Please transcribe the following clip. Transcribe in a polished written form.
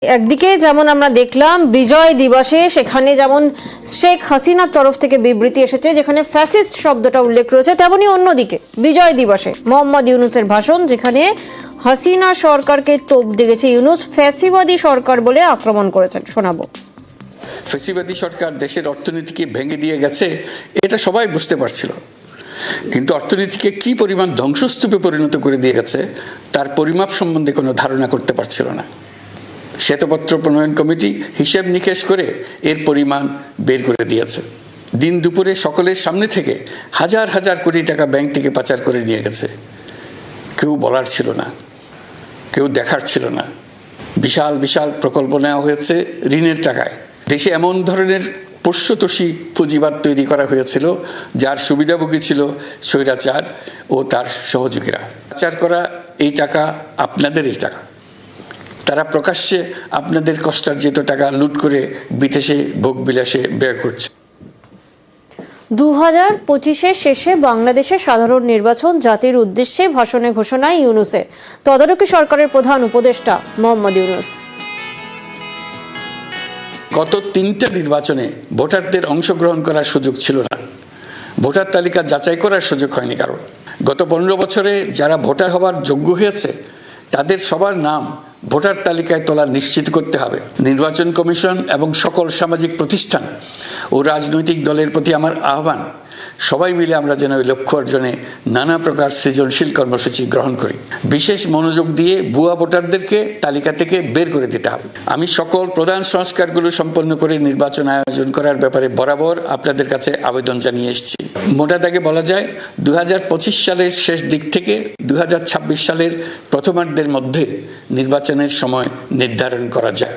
একদিকে যেমন আমরা দেখলাম বিজয় দিবসে সেখানে যেমন শেখ হাসিনার তরফ থেকে বিবৃতি এসেছে যেখানে ফ্যাসিস্ট শব্দটা উল্লেখ রয়েছে, তেমনি অন্যদিকে বিজয় দিবসে মোহাম্মদ ইউনূসের ভাষণ যেখানে হাসিনা সরকারকে তোপ দেগেছে ইউনূস, ফ্যাসিবাদী সরকার বলে আক্রমণ করেছেন। শোনাবো। ফ্যাসিবাদী সরকার দেশের অর্থনীতিকে ভেঙে দিয়ে গেছে, এটা সবাই বুঝতে পারছিল, কিন্তু অর্থনীতিকে কি পরিমাণ ধ্বংসস্তূপে পরিণত করে দিয়ে গেছে তার পরিমাপ সম্বন্ধে কোনো ধারণা করতে পারছিল না। শ্বেতপত্র প্রণয়ন কমিটি হিসেব নিকেশ করে এর পরিমাণ বের করে দিয়েছে। দিন দুপুরে সকলের সামনে থেকে হাজার হাজার কোটি টাকা ব্যাংক থেকে পাচার করে নিয়ে গেছে। কেউ বলার ছিল না, কেউ দেখার ছিল না। বিশাল বিশাল প্রকল্প নেওয়া হয়েছে ঋণের টাকায়। দেশে এমন ধরনের পোষ্যতোষী পুঁজিবাদ তৈরি করা হয়েছিল যার সুবিধাভোগী ছিল স্বৈরাচার ও তার সহযোগীরা। পাচার করা এই টাকা আপনাদেরই টাকা। তারা প্রকাশ্যে আপনাদের কষ্টার্জিত টাকা লুট করে বিদেশে ভোগবিলাসে ব্যয় করছে। 2025-এর শেষে বাংলাদেশে সাধারণ নির্বাচন, জাতির উদ্দেশ্যে ভাষণে ঘোষণায় ইউনূসের, তদারকি সরকারের প্রধান উপদেষ্টা মোহাম্মদ ইউনূস। গত 3টা নির্বাচনে ভোটারদের অংশগ্রহণ করার সুযোগ ছিল না, ভোটার তালিকা যাচাই করার সুযোগ হয়নি কারণ। গত 15 বছরে যারা ভোটার হওয়ার যোগ্য হয়েছে তাদের সবার নাম ভোটার তালিকায় তোলা নিশ্চিত করতে হবে। নির্বাচন কমিশন এবং সকল সামাজিক প্রতিষ্ঠান ও রাজনৈতিক দলের প্রতি আমার আহ্বান, সবাই মিলে আমরা যেন ওই লক্ষ্য অর্জনে নানা প্রকার সৃজনশীল কর্মসূচি গ্রহণ করি। বিশেষ মনোযোগ দিয়ে ভুয়া ভোটারদেরকে তালিকা থেকে বের করে দিতে হবে। আমি সকল প্রধান সংস্কারগুলো সম্পন্ন করে নির্বাচন আয়োজন করার ব্যাপারে বরাবর আপনাদের কাছে আবেদন জানিয়ে এসেছি। মোটা দাগে বলা যায় 2025 সালের শেষ দিক থেকে 2026 সালের প্রথমার্ধের মধ্যে নির্বাচনের সময় নির্ধারণ করা যায়।